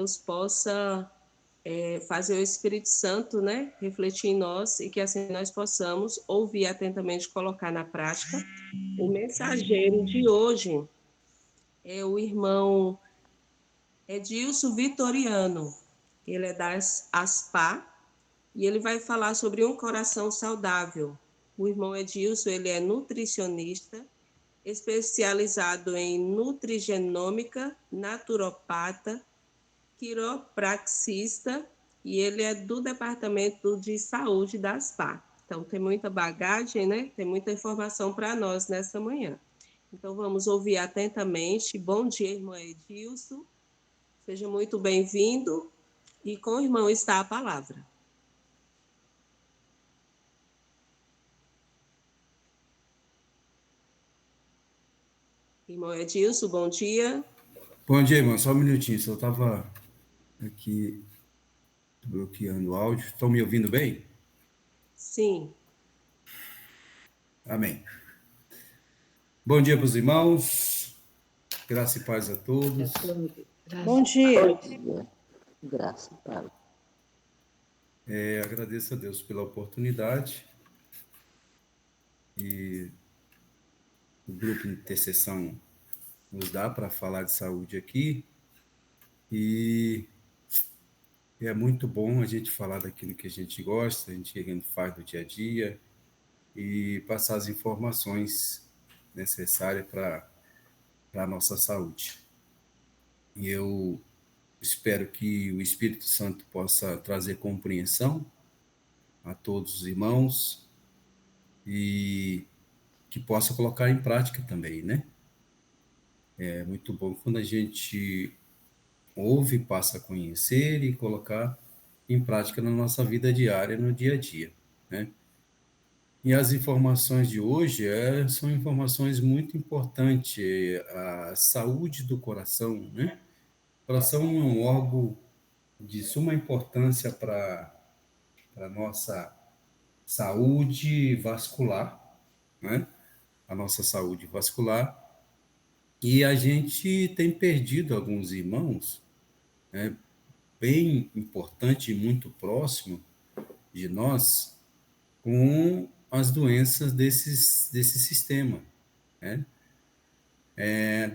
Deus possa fazer o Espírito Santo, né, refletir em nós e que assim nós possamos ouvir atentamente e colocar na prática. O mensageiro de hoje é o irmão Edilson Vitoriano. Ele é das ASPA e ele vai falar sobre um coração saudável. O irmão Edilson, ele é nutricionista, especializado em nutrigenômica, naturopata, quiropraxista e ele é do Departamento de Saúde da ASPA. Então, tem muita bagagem, né? Tem muita informação para nós nessa manhã. Então, vamos ouvir atentamente. Bom dia, irmão Edilson. Seja muito bem-vindo. E com o irmão está a palavra. Irmão Edilson, bom dia. Bom dia, irmão. Só um minutinho. Só estava aqui bloqueando o áudio. Estão me ouvindo bem? Sim. Amém. Bom dia para os irmãos. Graça e paz a todos. Bom dia. Graça e paz. Agradeço a Deus pela oportunidade e o grupo de intercessão nos dá para falar de saúde aqui. E é muito bom a gente falar daquilo que a gente gosta, a gente faz do dia a dia e passar as informações necessárias para a nossa saúde. E eu espero que o Espírito Santo possa trazer compreensão a todos os irmãos e que possa colocar em prática também, né? É muito bom quando a gente ouve, passa a conhecer e colocar em prática na nossa vida diária, no dia a dia, né? E as informações de hoje são informações muito importantes, a saúde do coração, né? O coração é um órgão de suma importância para a nossa saúde vascular, né? A nossa saúde vascular. E a gente tem perdido alguns irmãos, né, bem importante e muito próximo de nós, com as doenças desse sistema, né?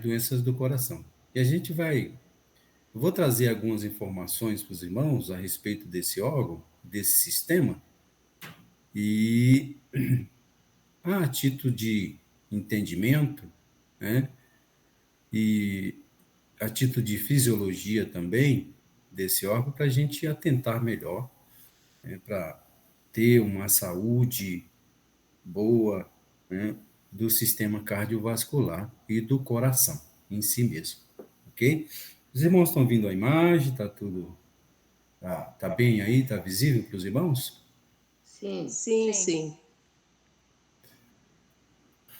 Doenças do coração. E a gente vou trazer algumas informações para os irmãos a respeito desse órgão, desse sistema, e a título de entendimento, né, e a título de fisiologia também desse órgão, para a gente atentar melhor, né, para ter uma saúde boa, né, do sistema cardiovascular e do coração em si mesmo, ok? Os irmãos estão vendo a imagem, tá tudo, tá bem aí, tá visível para os irmãos? Sim. Sim.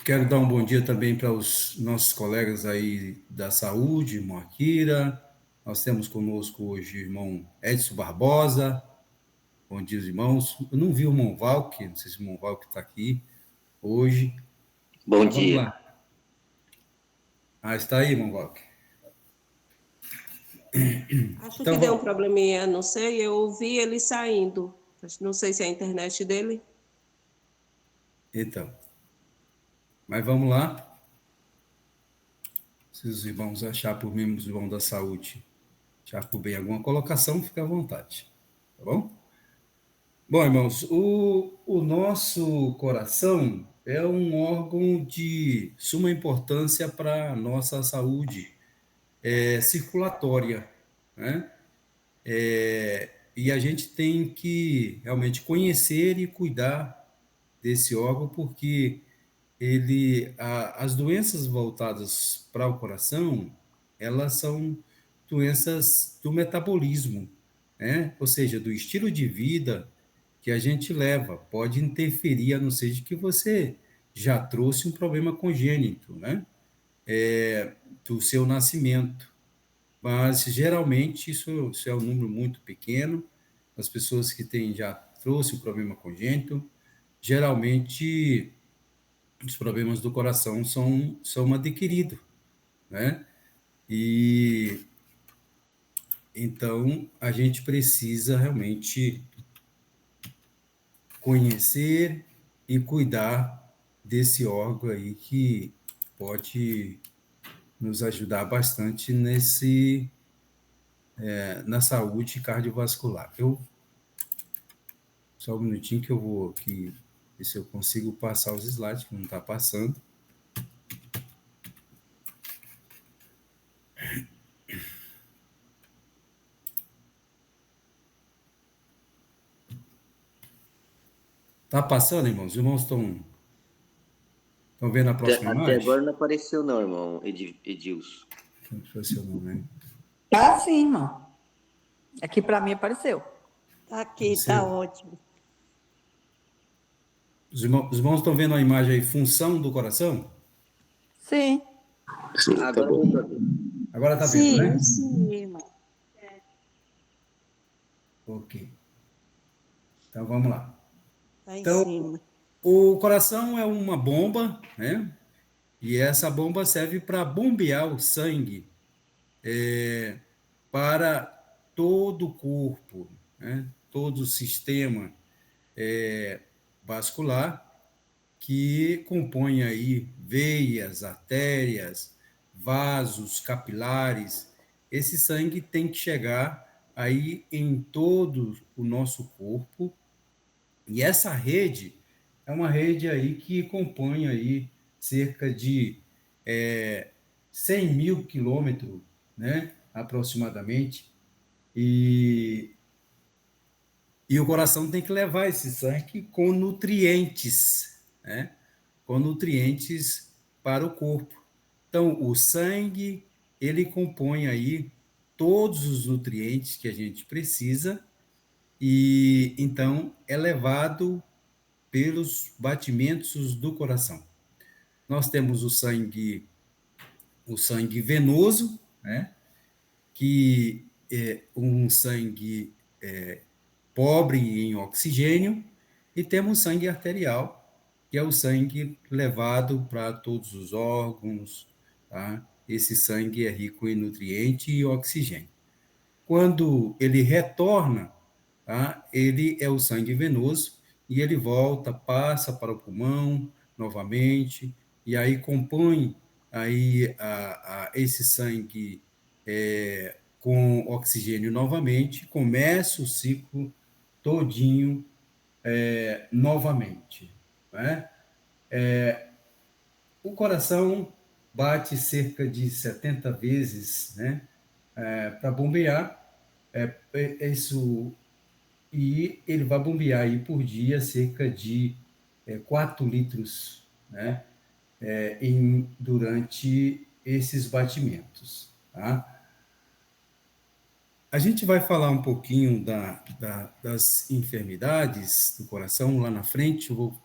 Quero dar um bom dia também para os nossos colegas aí da saúde, irmão Akira. Nós temos conosco hoje o irmão Edson Barbosa. Bom dia, irmãos. Eu não vi o irmão Valk, não sei se o irmão Valk está aqui hoje. Bom Vamos dia. lá. Está aí, irmão Valk. Acho Então, que deu um probleminha, não sei, eu ouvi ele saindo. Não sei se é a internet dele. Então, mas vamos lá. Se os irmãos achar por membros do irmão da saúde, achar por bem alguma colocação, fica à vontade. Tá bom? Bom, irmãos, o nosso coração é um órgão de suma importância para a nossa saúde circulatória, né? E a gente tem que realmente conhecer e cuidar desse órgão, porque as doenças voltadas para o coração, elas são doenças do metabolismo, né? Ou seja, do estilo de vida que a gente leva. Pode interferir, a não ser de que você já trouxe um problema congênito, né? Do seu nascimento. Mas, geralmente, isso é um número muito pequeno. As pessoas que já trouxe um problema congênito, geralmente os problemas do coração são adquiridos, né? E Então, a gente precisa realmente conhecer e cuidar desse órgão aí que pode nos ajudar bastante na saúde cardiovascular. Só um minutinho que eu vou aqui ver se eu consigo passar os slides, que não está passando. Está passando, irmãos? Os irmãos estão vendo a próxima Até imagem? agora não apareceu, não, irmão Edilson. Não sei se eu não, né? Tá sim, irmão. Aqui para mim apareceu. Tá aqui, Você- tá ótimo. Os irmãos estão vendo a imagem aí, função do coração? Sim. Sim, agora deu pra ver. Agora está vendo, né? Sim, irmão. Ok. Então, vamos lá. Tá em Então, cima. o coração é uma bomba, né? E essa bomba serve para bombear o sangue para todo o corpo, né? Todo o sistema vascular que compõe aí veias, artérias, vasos capilares. Esse sangue tem que chegar aí em todo o nosso corpo. E essa rede é uma rede aí que compõe aí cerca de 100 mil quilômetros, né, aproximadamente, e o coração tem que levar esse sangue com nutrientes, né, com nutrientes para o corpo. Então, o sangue, ele compõe aí todos os nutrientes que a gente precisa e, então, é levado pelos batimentos do coração. Nós temos o sangue venoso, né, que é um sangue pobre em oxigênio, e temos o sangue arterial, que é o sangue levado para todos os órgãos, tá? Esse sangue é rico em nutriente e oxigênio. Quando ele retorna, tá? Ele é o sangue venoso e ele volta, passa para o pulmão novamente e aí compõe aí esse sangue com oxigênio novamente, começa o ciclo todinho novamente, né? O coração bate cerca de 70 vezes, né, para bombear. Isso, e ele vai bombear aí por dia cerca de 4 litros, né, durante esses batimentos. Tá? A gente vai falar um pouquinho das enfermidades do coração lá na frente, eu vou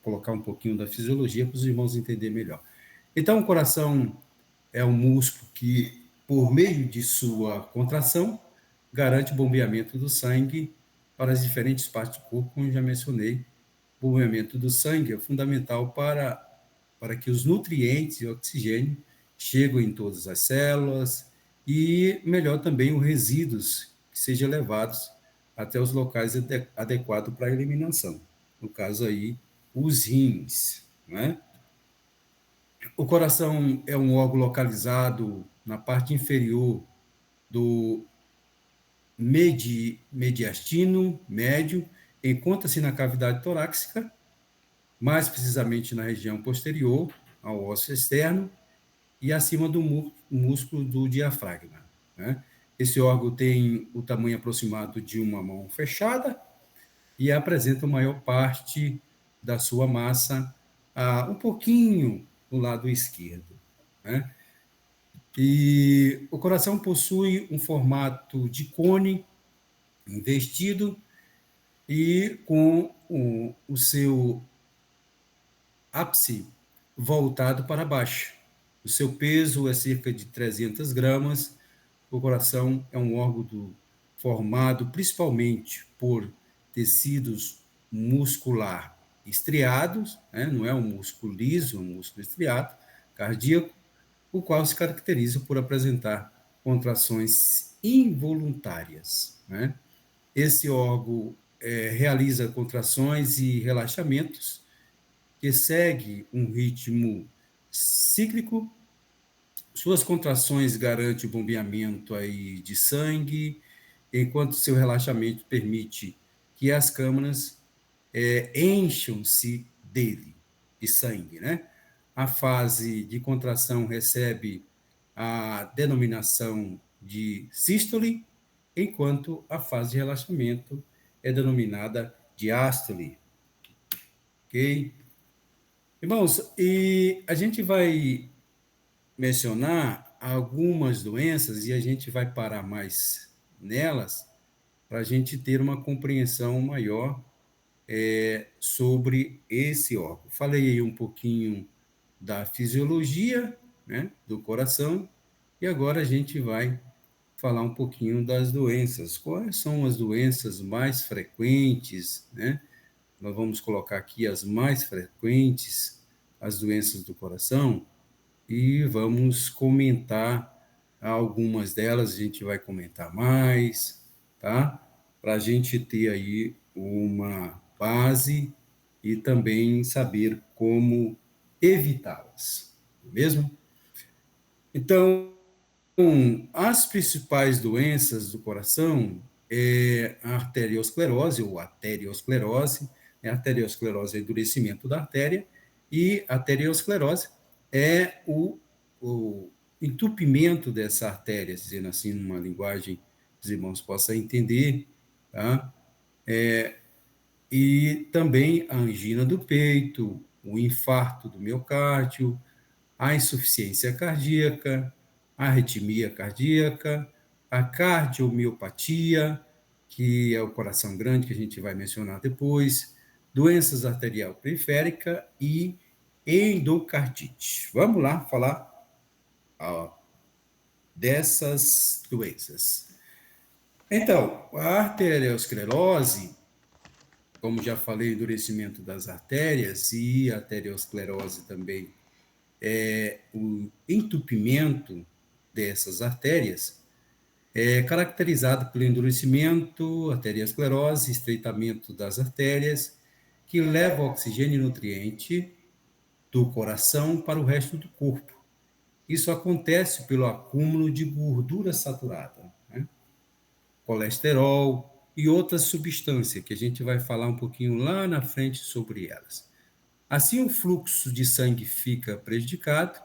colocar um pouquinho da fisiologia para os irmãos entenderem melhor. Então, o coração é um músculo que, por meio de sua contração, garante o bombeamento do sangue para as diferentes partes do corpo, como já mencionei. O bombeamento do sangue é fundamental para que os nutrientes e oxigênio cheguem em todas as células e, melhor também, os resíduos que sejam levados até os locais adequados para a eliminação. No caso aí, os rins, né? O coração é um órgão localizado na parte inferior do mediastino médio, encontra-se na cavidade torácica, mais precisamente na região posterior ao osso externo e acima do músculo do diafragma, né? Esse órgão tem o tamanho aproximado de uma mão fechada e apresenta a maior parte da sua massa um pouquinho no lado esquerdo, né? E o coração possui um formato de cone investido e com o seu ápice voltado para baixo. O seu peso é cerca de 300 gramas. O coração é um órgão formado principalmente por tecidos muscular estriados, né? Não é um músculo liso, é um músculo estriado, cardíaco, o qual se caracteriza por apresentar contrações involuntárias, né? Esse órgão realiza contrações e relaxamentos que segue um ritmo cíclico. Suas contrações garantem o bombeamento aí de sangue, enquanto seu relaxamento permite que as câmaras encham-se dele, de sangue, né? A fase de contração recebe a denominação de sístole, enquanto a fase de relaxamento é denominada diástole, ok? Irmãos, e a gente vai mencionar algumas doenças e a gente vai parar mais nelas para a gente ter uma compreensão maior sobre esse órgão. Falei aí um pouquinho da fisiologia, né, do coração, e agora a gente vai falar um pouquinho das doenças. Quais são as doenças mais frequentes, né? Nós vamos colocar aqui as mais frequentes, as doenças do coração, e vamos comentar algumas delas, a gente vai comentar mais, tá? Para a gente ter aí uma base e também saber como evitá-las, mesmo? Então, as principais doenças do coração é a arteriosclerose ou arteriosclerose, né? A arteriosclerose é endurecimento da artéria e a arteriosclerose é o entupimento dessa artéria, dizendo assim, numa linguagem que os irmãos possam entender, tá? E também a angina do peito, o infarto do miocárdio, a insuficiência cardíaca, a arritmia cardíaca, a cardiomiopatia, que é o coração grande, que a gente vai mencionar depois, doenças arterial periférica e endocardite. Vamos lá falar dessas doenças. Então, a arteriosclerose, como já falei, endurecimento das artérias e a arteriosclerose também o entupimento dessas artérias é caracterizado pelo endurecimento, arteriosclerose, estreitamento das artérias, que leva oxigênio e nutriente do coração para o resto do corpo. Isso acontece pelo acúmulo de gordura saturada, né? Colesterol e outras substâncias, que a gente vai falar um pouquinho lá na frente sobre elas. Assim, o fluxo de sangue fica prejudicado,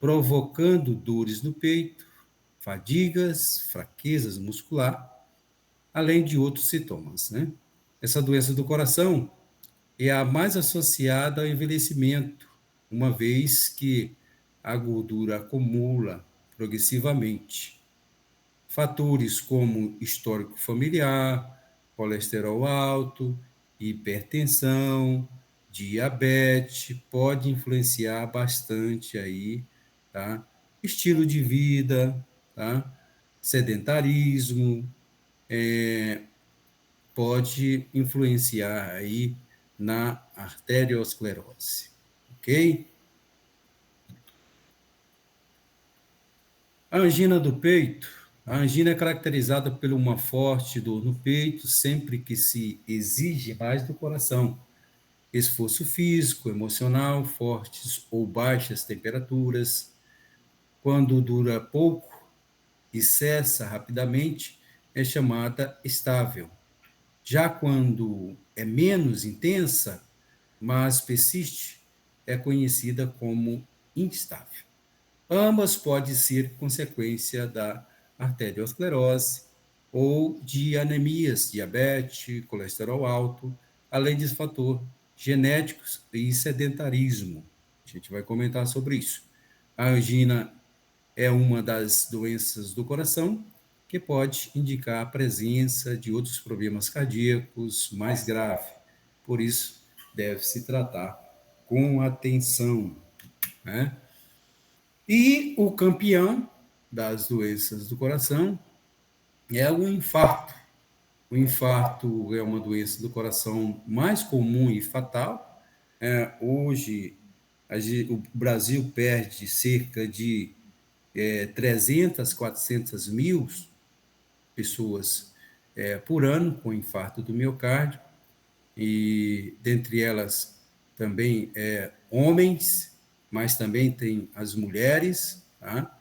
provocando dores no peito, fadigas, fraquezas muscular, além de outros sintomas, né? Essa doença do coração é a mais associada ao envelhecimento, uma vez que a gordura acumula progressivamente. Fatores como histórico familiar, colesterol alto, hipertensão, diabetes, pode influenciar bastante aí, tá? Estilo de vida, tá? Sedentarismo, pode influenciar aí na arteriosclerose, ok? A angina do peito. A angina é caracterizada por uma forte dor no peito sempre que se exige mais do coração. Esforço físico, emocional, fortes ou baixas temperaturas. Quando dura pouco e cessa rapidamente, é chamada estável. Já quando é menos intensa, mas persiste, é conhecida como instável. Ambas podem ser consequência da arteriosclerose ou de anemias, diabetes, colesterol alto, além de fator genéticos e sedentarismo. A gente vai comentar sobre isso. A angina é uma das doenças do coração que pode indicar a presença de outros problemas cardíacos mais graves. Por isso, deve-se tratar com atenção, né? E o campeão das doenças do coração é o infarto. O infarto é uma doença do coração mais comum e fatal. Hoje, o Brasil perde cerca de 300, 400 mil pessoas por ano com infarto do miocárdio, e dentre elas também homens, mas também tem as mulheres, tá?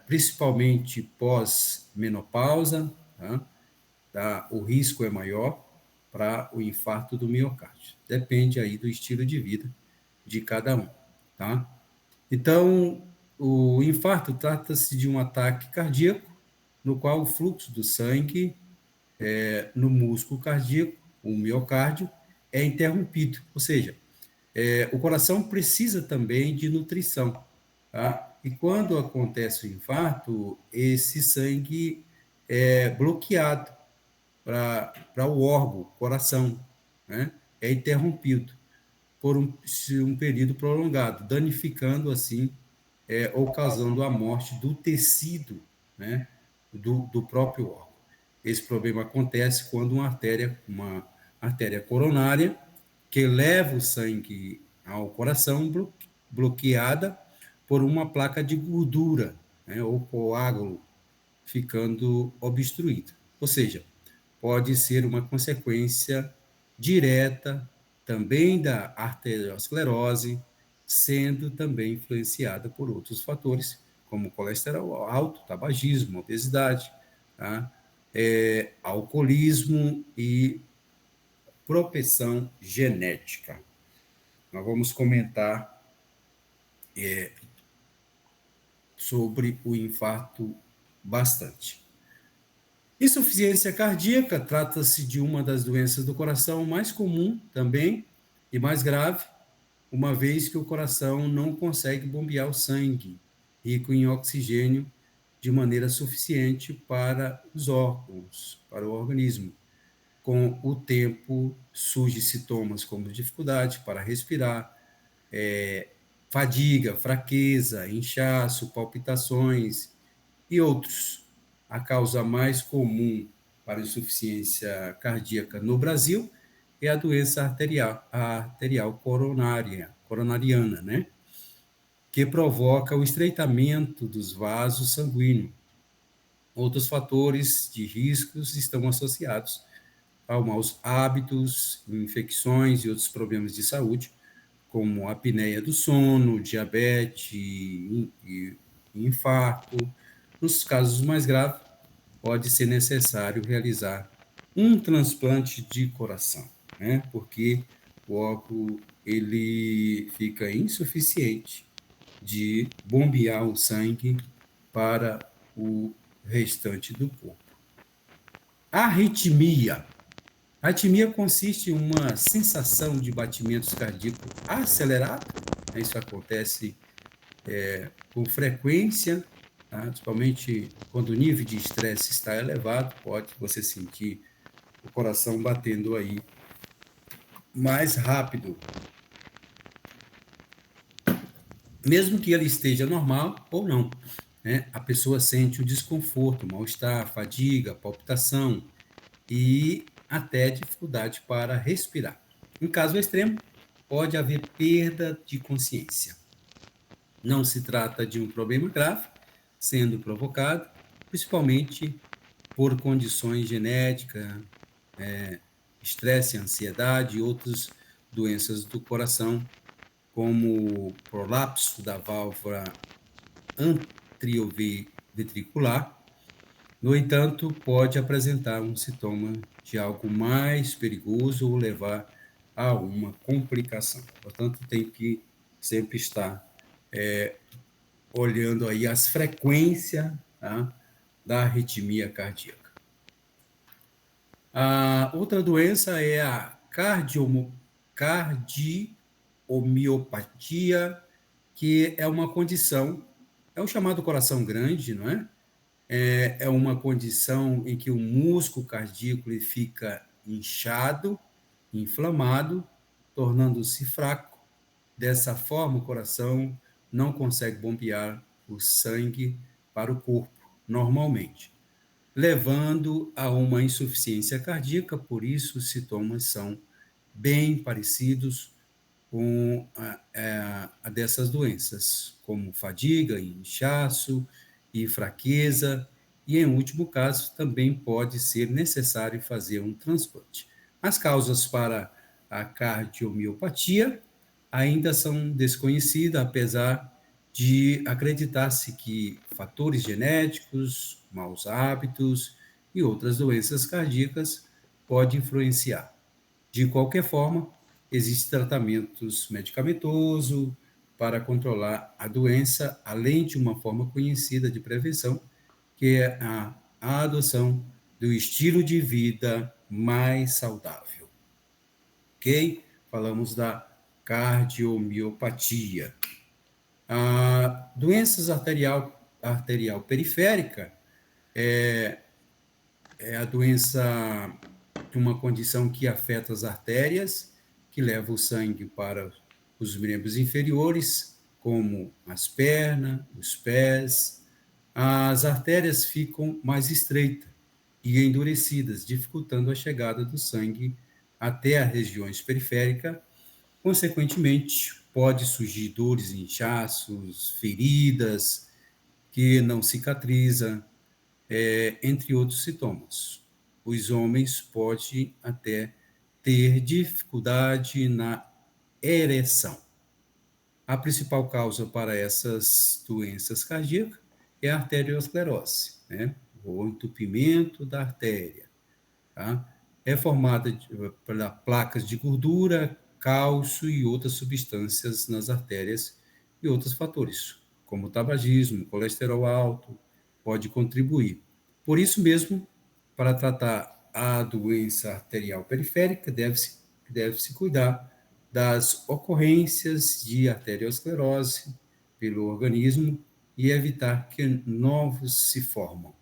Principalmente pós-menopausa, tá? O risco é maior para o infarto do miocárdio. Depende aí do estilo de vida de cada um, tá? Então, o infarto trata-se de um ataque cardíaco no qual o fluxo do sangue no músculo cardíaco, o miocárdio, é interrompido. Ou seja, o coração precisa também de nutrição, tá? E quando acontece o infarto, esse sangue é bloqueado para o órgão, coração, né? É interrompido por um período prolongado, danificando assim, ou causando a morte do tecido, né? Do próprio órgão. Esse problema acontece quando uma artéria coronária, que leva o sangue ao coração, bloqueada por uma placa de gordura, né, ou coágulo, ficando obstruído. Ou seja, pode ser uma consequência direta também da arteriosclerose, sendo também influenciada por outros fatores, como colesterol alto, tabagismo, obesidade, tá? Alcoolismo e propensão genética. Nós vamos comentar sobre o infarto bastante. Insuficiência cardíaca trata-se de uma das doenças do coração mais comum também e mais grave, uma vez que o coração não consegue bombear o sangue rico em oxigênio de maneira suficiente para os órgãos, para o organismo. Com o tempo, surgem sintomas como dificuldade para respirar, fadiga, fraqueza, inchaço, palpitações e outros. A causa mais comum para insuficiência cardíaca no Brasil é a doença arterial coronariana, né? Que provoca o estreitamento dos vasos sanguíneos. Outros fatores de riscos estão associados a maus hábitos, infecções e outros problemas de saúde, como a apneia do sono, diabetes e infarto. Nos casos mais graves, pode ser necessário realizar um transplante de coração, né? Porque o órgão ele fica insuficiente de bombear o sangue para o restante do corpo. Arritmia. A arritmia consiste em uma sensação de batimentos cardíacos acelerados. Isso acontece com frequência, tá? Principalmente quando o nível de estresse está elevado, pode você sentir o coração batendo aí mais rápido, mesmo que ele esteja normal ou não, né? A pessoa sente o desconforto, mal-estar, fadiga, palpitação e até dificuldade para respirar. Em caso extremo, pode haver perda de consciência. Não se trata de um problema grave, sendo provocado principalmente por condições genéticas, estresse, ansiedade e outras doenças do coração, como prolapso da válvula atrioventricular. No entanto, pode apresentar um sintoma de algo mais perigoso ou levar a uma complicação. Portanto, tem que sempre estar olhando aí as frequências, tá, da arritmia cardíaca. A outra doença é a cardiomiopatia, que é uma condição, é o chamado coração grande, não é? É uma condição em que o músculo cardíaco ele fica inchado, inflamado, tornando-se fraco. Dessa forma, o coração não consegue bombear o sangue para o corpo normalmente, levando a uma insuficiência cardíaca. Por isso, os sintomas são bem parecidos com a dessas doenças, como fadiga, inchaço e fraqueza e, em último caso, também pode ser necessário fazer um transplante. As causas para a cardiomiopatia ainda são desconhecidas, apesar de acreditar-se que fatores genéticos, maus hábitos e outras doenças cardíacas podem influenciar. De qualquer forma, existem tratamentos medicamentosos para controlar a doença, além de uma forma conhecida de prevenção, que é a adoção do estilo de vida mais saudável. Ok? Falamos da cardiomiopatia. A doenças arterial periférica é a doença de uma condição que afeta as artérias, que leva o sangue para os membros inferiores, como as pernas, os pés. As artérias ficam mais estreitas e endurecidas, dificultando a chegada do sangue até as regiões periféricas. Consequentemente, pode surgir dores, inchaços, feridas que não cicatrizam, entre outros sintomas. Os homens podem até ter dificuldade na ereção. A principal causa para essas doenças cardíacas é a arteriosclerose, né? O entupimento da artéria. Tá? É formada por placas de gordura, cálcio e outras substâncias nas artérias e outros fatores, como o tabagismo, colesterol alto, pode contribuir. Por isso mesmo, para tratar a doença arterial periférica, deve-se cuidar das ocorrências de arteriosclerose pelo organismo e evitar que novos se formam,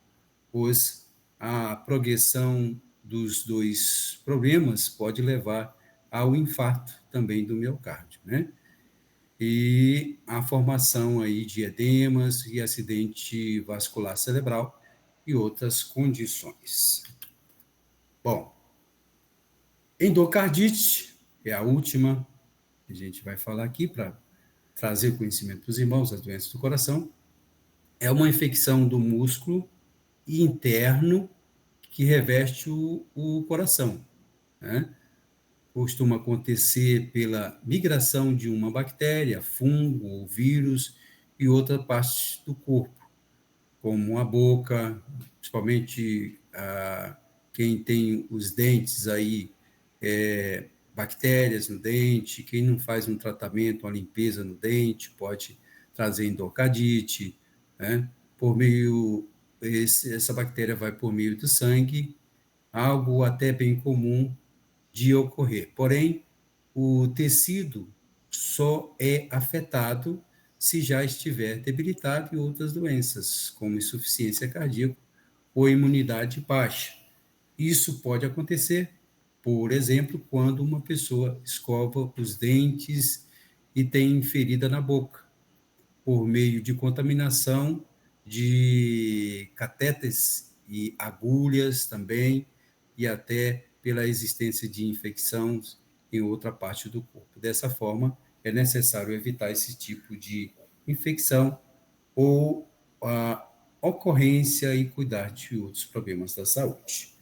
pois a progressão dos dois problemas pode levar ao infarto também do miocárdio, né? E a formação aí de edemas e acidente vascular cerebral e outras condições. Bom, endocardite é a última que a gente vai falar aqui para trazer conhecimento para os irmãos das doenças do coração. É uma infecção do músculo interno que reveste o coração, né? Costuma acontecer pela migração de uma bactéria, fungo ou vírus e outra parte do corpo, como a boca, principalmente quem tem os dentes aí, bactérias no dente, quem não faz um tratamento, uma limpeza no dente, pode trazer endocardite, né? Essa bactéria vai por meio do sangue, algo até bem comum de ocorrer. Porém, o tecido só é afetado se já estiver debilitado e outras doenças, como insuficiência cardíaca ou imunidade baixa. Isso pode acontecer, por exemplo, quando uma pessoa escova os dentes e tem ferida na boca, por meio de contaminação de catéteres e agulhas também, e até pela existência de infecções em outra parte do corpo. Dessa forma, é necessário evitar esse tipo de infecção ou a ocorrência e cuidar de outros problemas da saúde.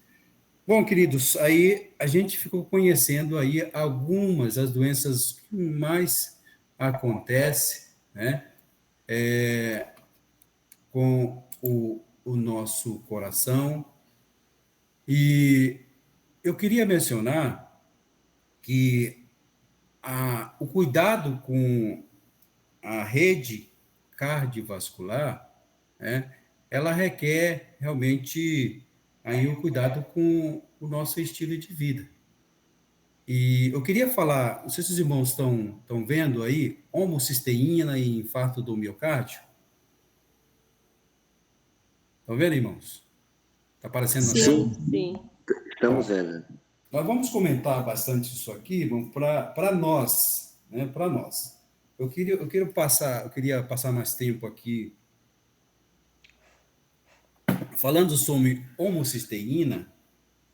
Bom, queridos, aí a gente ficou conhecendo aí algumas das doenças que mais acontecem, né, com o nosso coração. E eu queria mencionar que o cuidado com a rede cardiovascular, né, ela requer realmente aí o cuidado com o nosso estilo de vida. E eu queria falar, não sei se os irmãos estão vendo aí, homocisteína e infarto do miocárdio. Estão vendo, irmãos? Está aparecendo na tela? Sim. Estamos vendo. Nós vamos comentar bastante isso aqui, para nós, né? Para nós. Eu queria passar mais tempo aqui falando sobre homocisteína,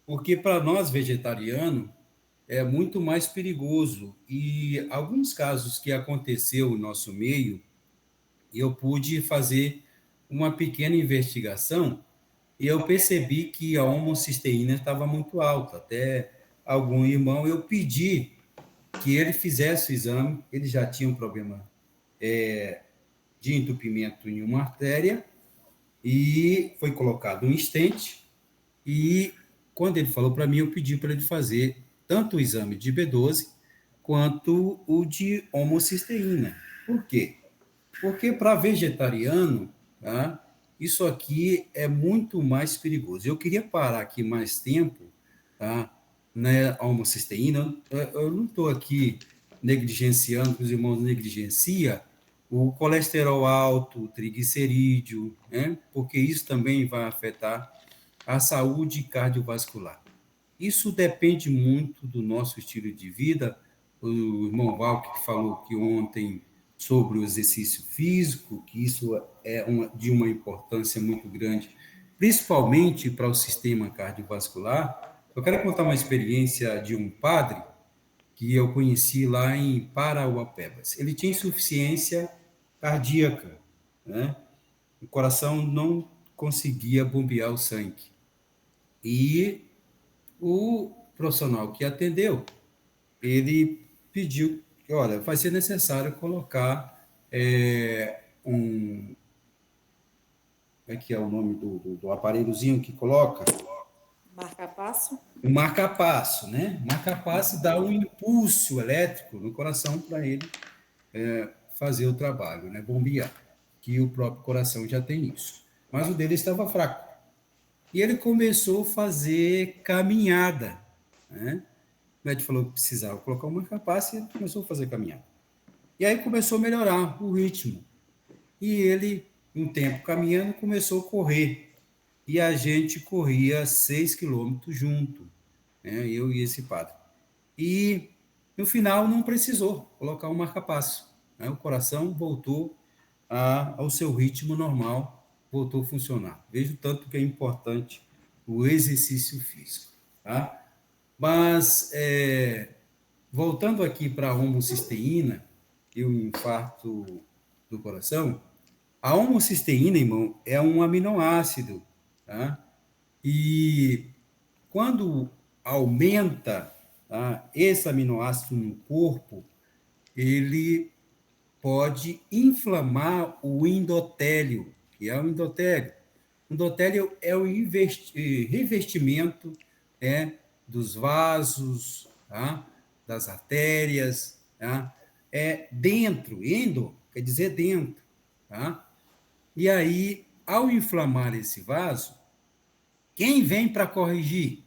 porque para nós vegetarianos é muito mais perigoso. E alguns casos que aconteceu no nosso meio, eu pude fazer uma pequena investigação e eu percebi que a homocisteína estava muito alta. Até algum irmão, eu pedi que ele fizesse o exame, ele já tinha um problema de entupimento em uma artéria, e foi colocado um stent, e quando ele falou para mim, eu pedi para ele fazer tanto o exame de B12 quanto o de homocisteína. Por quê? Porque para vegetariano, tá, isso aqui é muito mais perigoso. Eu queria parar aqui mais tempo, tá, né, a homocisteína. Eu não estou aqui negligenciando, que os irmãos negligenciam o colesterol alto, o triglicerídeo, né, porque isso também vai afetar a saúde cardiovascular. Isso depende muito do nosso estilo de vida. O irmão Valk que falou que ontem sobre o exercício físico, que isso é de uma importância muito grande, principalmente para o sistema cardiovascular. Eu quero contar uma experiência de um padre que eu conheci lá em Parauapebas. Ele tinha insuficiência cardíaca, né? O coração não conseguia bombear o sangue. E o profissional que atendeu, ele pediu que, olha, vai ser necessário colocar como é que é o nome do aparelhozinho que coloca? Marca-passo? O marca-passo, né? O marca-passo dá um impulso elétrico no coração para ele fazer o trabalho, né? Bombear, que o próprio coração já tem isso. Mas o dele estava fraco. E ele começou a fazer caminhada, né? O médico falou que precisava colocar uma marca-passo e ele começou a fazer caminhada. E aí começou a melhorar o ritmo. E ele, um tempo caminhando, começou a correr. E a gente corria 6 quilômetros junto, né? Eu e esse padre. E no final não precisou colocar um marca-passo, né? O coração voltou ao seu ritmo normal, voltou a funcionar. Vejo tanto que é importante o exercício físico, tá? Mas, voltando aqui para a homocisteína e o infarto do coração, a homocisteína, irmão, é um aminoácido, tá? E quando aumenta, tá, esse aminoácido no corpo, ele pode inflamar o endotélio, que é o endotélio. O endotélio é o revestimento, dos vasos, tá, das artérias, tá? É dentro, endo quer dizer dentro, tá? E aí, ao inflamar esse vaso, quem vem para corrigir?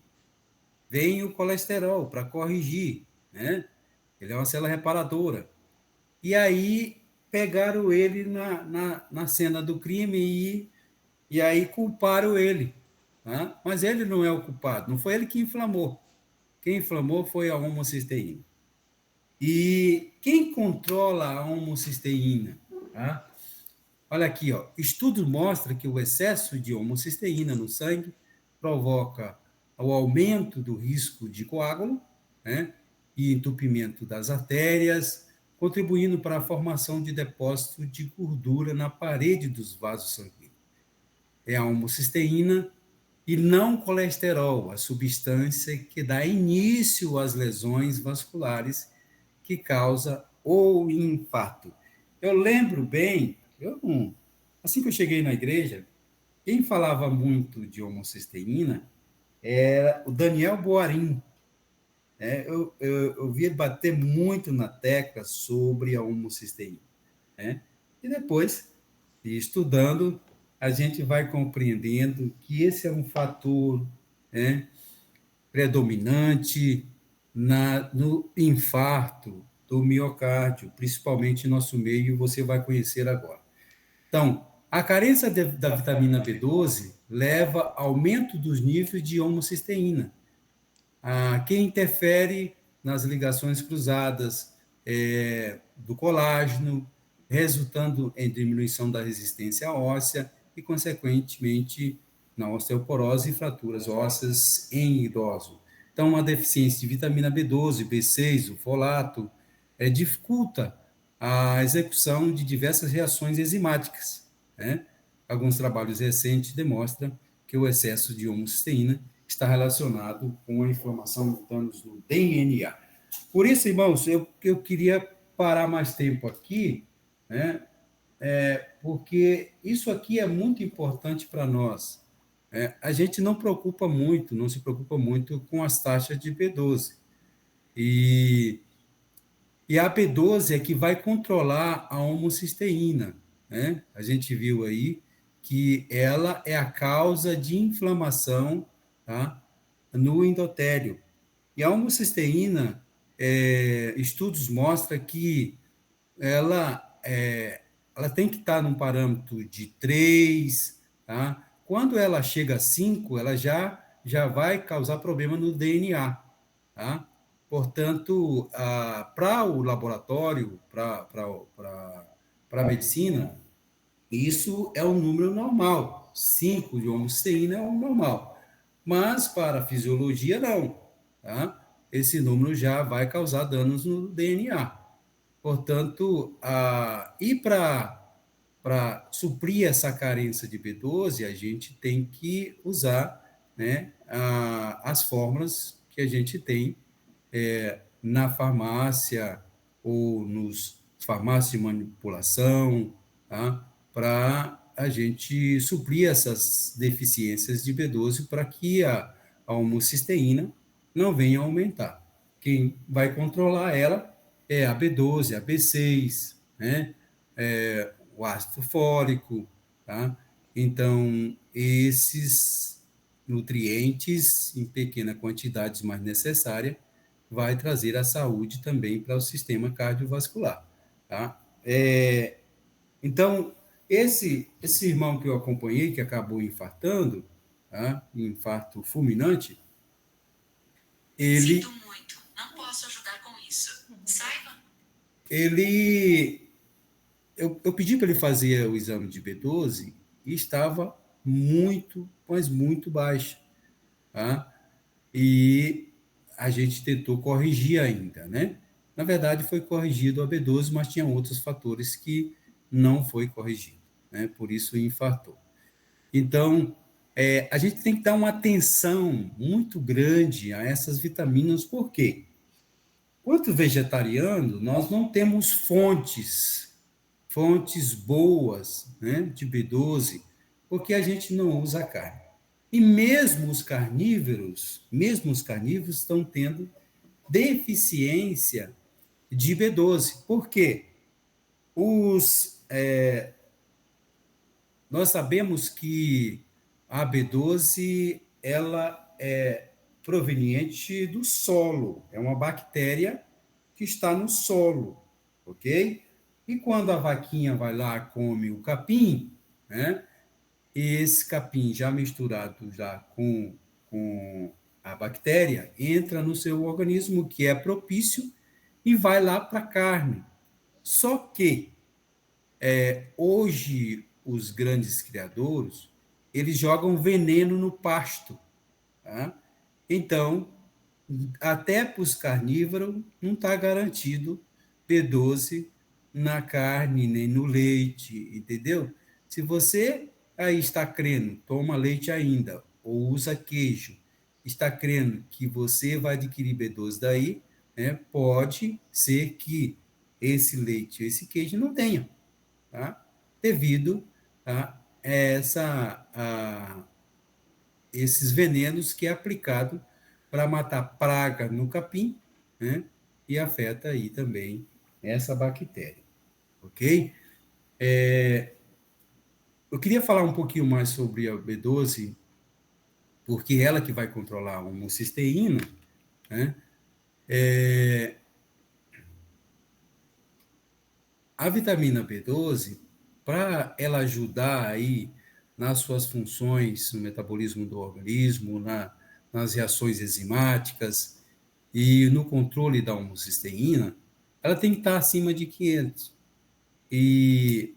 Vem o colesterol para corrigir, né? Ele é uma célula reparadora. E aí pegaram ele na cena do crime e aí culparam ele. Tá? Mas ele não é o culpado, não foi ele que inflamou. Quem inflamou foi a homocisteína. E quem controla a homocisteína? Tá? Olha aqui, ó, estudo mostra que o excesso de homocisteína no sangue provoca o aumento do risco de coágulo, né, e entupimento das artérias, contribuindo para a formação de depósitos de gordura na parede dos vasos sanguíneos. É a homocisteína e não colesterol, a substância que dá início às lesões vasculares que causa o infarto. Eu lembro bem, assim que eu cheguei na igreja, quem falava muito de homocisteína era o Daniel Boarim. Eu vi ele bater muito na tecla sobre a homocisteína. E depois, estudando, a gente vai compreendendo que esse é um fator predominante no infarto do miocárdio, principalmente em nosso meio, você vai conhecer agora. Então, a carência da vitamina B12 leva ao aumento dos níveis de homocisteína, que interfere nas ligações cruzadas do colágeno, resultando em diminuição da resistência óssea e, consequentemente, na osteoporose e fraturas ósseas em idosos. Então, uma deficiência de vitamina B12, B6, o folato, dificulta a execução de diversas reações enzimáticas, né? Alguns trabalhos recentes demonstram que o excesso de homocisteína está relacionado com a inflamação nos danos do DNA. Por isso, irmãos, eu queria parar mais tempo aqui, né? Porque isso aqui é muito importante para nós. A gente não se preocupa muito com as taxas de B12. E a B12 é que vai controlar a homocisteína, né? A gente viu aí que ela é a causa de inflamação, tá, no endotélio. E a homocisteína, estudos mostram que ela tem que estar num parâmetro de 3, tá? Quando ela chega a 5, ela já vai causar problema no DNA, tá? Portanto, para o laboratório, para a medicina, isso é um número normal. 5 de homocisteína é um normal. Mas para a fisiologia, não, tá? Esse número já vai causar danos no DNA. Portanto, e para suprir essa carência de B12, a gente tem que usar, né, as fórmulas que a gente tem na farmácia ou nos farmácias de manipulação, tá? Para a gente suprir essas deficiências de B12 para que a homocisteína não venha a aumentar. Quem vai controlar ela é a B12, a B6, né? O ácido fólico, tá? Então, esses nutrientes em pequena quantidade, mas necessária, vai trazer a saúde também para o sistema cardiovascular, tá? Então, esse irmão que eu acompanhei, que acabou infartando, tá? Infarto fulminante, ele... Sinto muito, não posso ajudar com isso. Saiba. Eu pedi para ele fazer o exame de B12 e estava muito, mas muito baixo, tá? E a gente tentou corrigir ainda, né? Na verdade, foi corrigido a B12, mas tinha outros fatores que não foi corrigido, né? Por isso infartou. Então, a gente tem que dar uma atenção muito grande a essas vitaminas, por quê? Quanto vegetariano, nós não temos fontes boas, né, de B12, porque a gente não usa carne. E mesmo os carnívoros estão tendo deficiência de B12. Por quê? Nós sabemos que a B12 ela é proveniente do solo, é uma bactéria que está no solo, ok? E quando a vaquinha vai lá come o capim, né? Esse capim já misturado já com a bactéria entra no seu organismo, que é propício, e vai lá para a carne. Só que hoje os grandes criadores eles jogam veneno no pasto, tá? Então, até para os carnívoros não está garantido B12 na carne nem no leite, entendeu? Se você aí está crendo, toma leite ainda, ou usa queijo, está crendo que você vai adquirir B12 daí, né, pode ser que esse leite, esse queijo não tenha, tá? Devido a esses venenos que é aplicado para matar praga no capim, né? E afeta aí também essa bactéria, ok? Eu queria falar um pouquinho mais sobre a B12, porque ela que vai controlar a homocisteína, né? A vitamina B12, para ela ajudar aí nas suas funções no metabolismo do organismo, nas reações enzimáticas e no controle da homocisteína, ela tem que estar acima de 500. E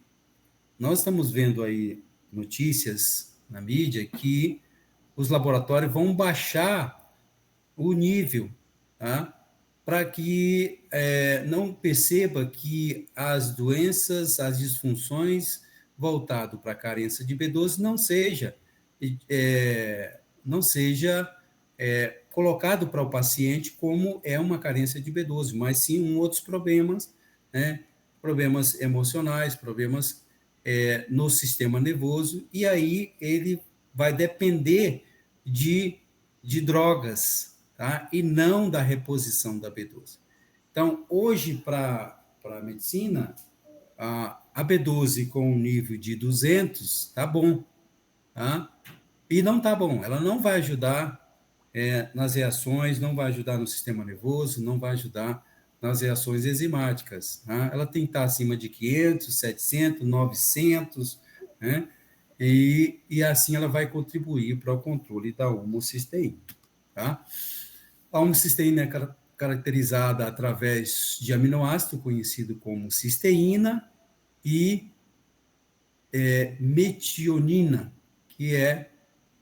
nós estamos vendo aí notícias na mídia que os laboratórios vão baixar o nível, tá? Para que não perceba que as doenças, as disfunções voltado para a carência de B12 não seja não seja colocado para o paciente como uma carência de B12, mas sim outros problemas, né? Problemas emocionais, problemas no sistema nervoso, e aí ele vai depender de drogas, tá? E não da reposição da B12. Então, hoje, para a medicina, a B12 com um nível de 200 tá bom, tá? E não tá bom, ela não vai ajudar nas reações, não vai ajudar no sistema nervoso, não vai ajudar nas reações enzimáticas, tá? Ela tem que estar acima de 500, 700, 900, né? E assim ela vai contribuir para o controle da homocisteína, tá? A homocisteína é caracterizada através de aminoácido conhecido como cisteína e metionina, que é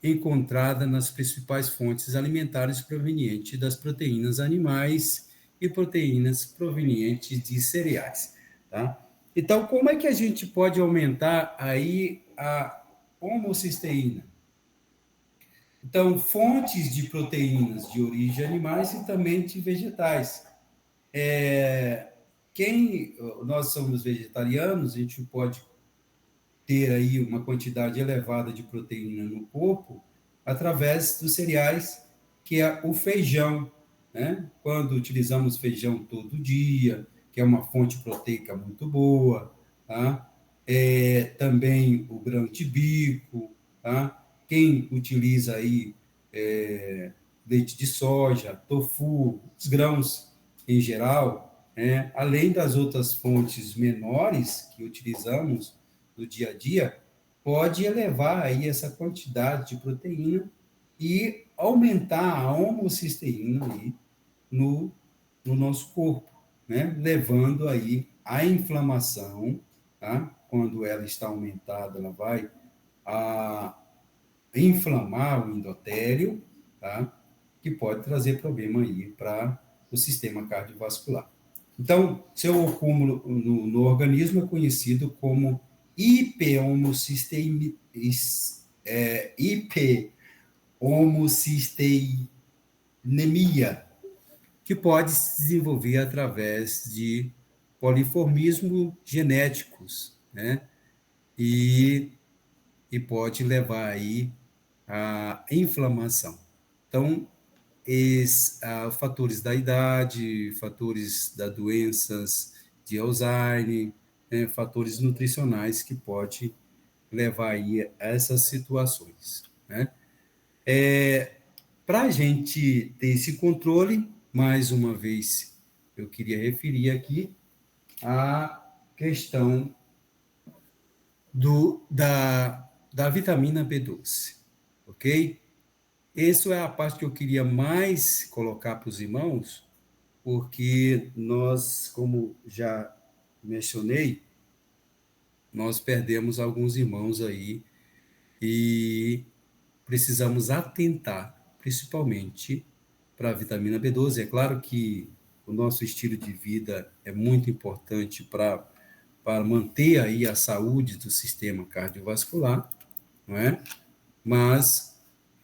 encontrada nas principais fontes alimentares provenientes das proteínas animais e proteínas provenientes de cereais, tá? Então, como é que a gente pode aumentar aí a homocisteína? Então, fontes de proteínas de origem animais e também de vegetais. Nós somos vegetarianos, a gente pode ter aí uma quantidade elevada de proteína no corpo através dos cereais, que é o feijão, né? Quando utilizamos feijão todo dia, que é uma fonte proteica muito boa, tá? Também o grão de bico, tá? Quem utiliza aí leite de soja, tofu, os grãos em geral, além das outras fontes menores que utilizamos do dia a dia, pode elevar aí essa quantidade de proteína e aumentar a homocisteína aí no nosso corpo, né? Levando aí a inflamação, tá? Quando ela está aumentada, ela vai inflamar o endotélio, tá? Que pode trazer problema aí para o sistema cardiovascular. Então, seu acúmulo no organismo é conhecido como hiperhomocisteinemia, que pode se desenvolver através de poliformismo genéticos, né? E pode levar aí à inflamação. Então, fatores da idade, fatores das doenças de Alzheimer, fatores nutricionais que pode levar aí a essas situações, né? Para a gente ter esse controle, mais uma vez, eu queria referir aqui a questão da vitamina B12, ok? Essa é a parte que eu queria mais colocar para os irmãos, porque nós, como já mencionei, nós perdemos alguns irmãos aí e precisamos atentar, principalmente, para a vitamina B12. É claro que o nosso estilo de vida é muito importante para manter aí a saúde do sistema cardiovascular, não é? Mas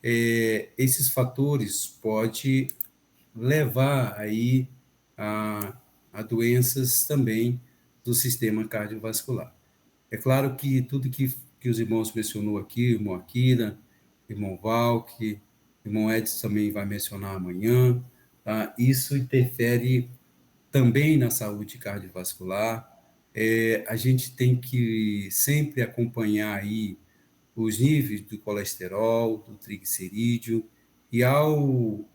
esses fatores podem levar aí a doenças também do sistema cardiovascular. É claro que tudo que os irmãos mencionou aqui, irmão Akira, irmão Valk, irmão Edson também vai mencionar amanhã, tá? Isso interfere também na saúde cardiovascular. A gente tem que sempre acompanhar aí os níveis do colesterol, do triglicerídeo, e ao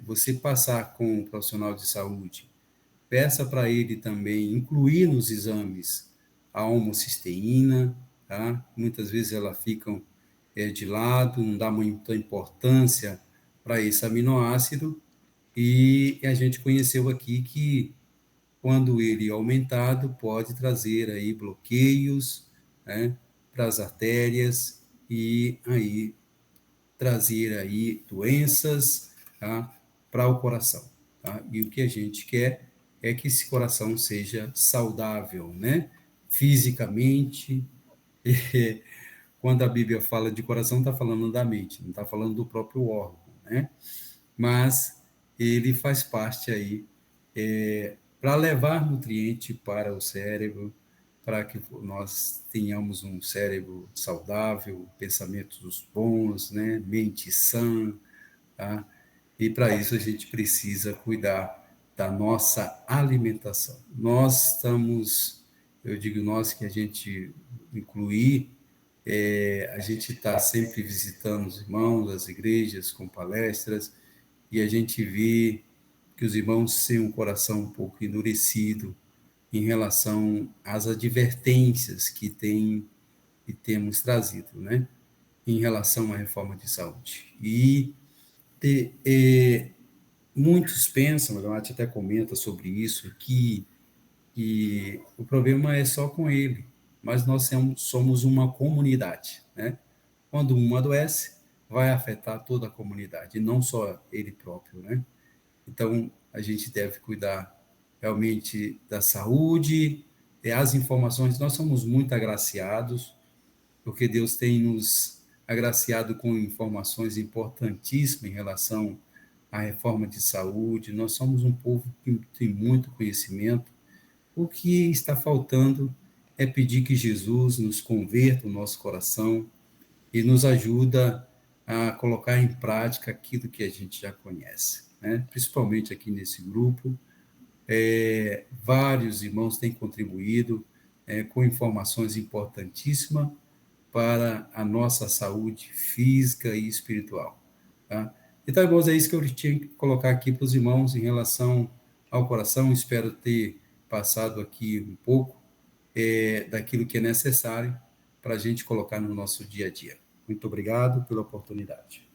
você passar com um profissional de saúde, peça para ele também incluir nos exames a homocisteína, tá? Muitas vezes elas ficam de lado, não dá muita importância para esse aminoácido, e a gente conheceu aqui que quando ele é aumentado, pode trazer aí bloqueios, né, para as artérias e aí trazer aí doenças, tá, para o coração, tá? E o que a gente quer é que esse coração seja saudável, né, fisicamente, quando a Bíblia fala de coração, está falando da mente, não está falando do próprio órgão, né? Mas ele faz parte aí para levar nutriente para o cérebro, para que nós tenhamos um cérebro saudável, pensamentos bons, né? Mente sã, tá? E para isso a gente precisa cuidar da nossa alimentação. Nós estamos, eu digo nós, que a gente incluir, a gente está sempre visitando os irmãos, as igrejas com palestras, e a gente vê que os irmãos têm um coração um pouco endurecido em relação às advertências que temos trazido, né? Em relação à reforma de saúde. E muitos pensam, a gente até comenta sobre isso, que o problema é só com ele, mas nós somos uma comunidade, né? Quando um adoece, vai afetar toda a comunidade, e não só ele próprio, né? Então, a gente deve cuidar realmente da saúde, as informações. Nós somos muito agraciados, porque Deus tem nos agraciado com informações importantíssimas em relação à reforma de saúde. Nós somos um povo que tem muito conhecimento. O que está faltando é pedir que Jesus nos converta o nosso coração e nos ajuda a colocar em prática aquilo que a gente já conhece, né? Principalmente aqui nesse grupo. Vários irmãos têm contribuído com informações importantíssimas para a nossa saúde física e espiritual, tá? Então, irmãos, é isso que eu tinha que colocar aqui para os irmãos em relação ao coração. Espero ter passado aqui um pouco daquilo que é necessário para a gente colocar no nosso dia a dia. Muito obrigado pela oportunidade.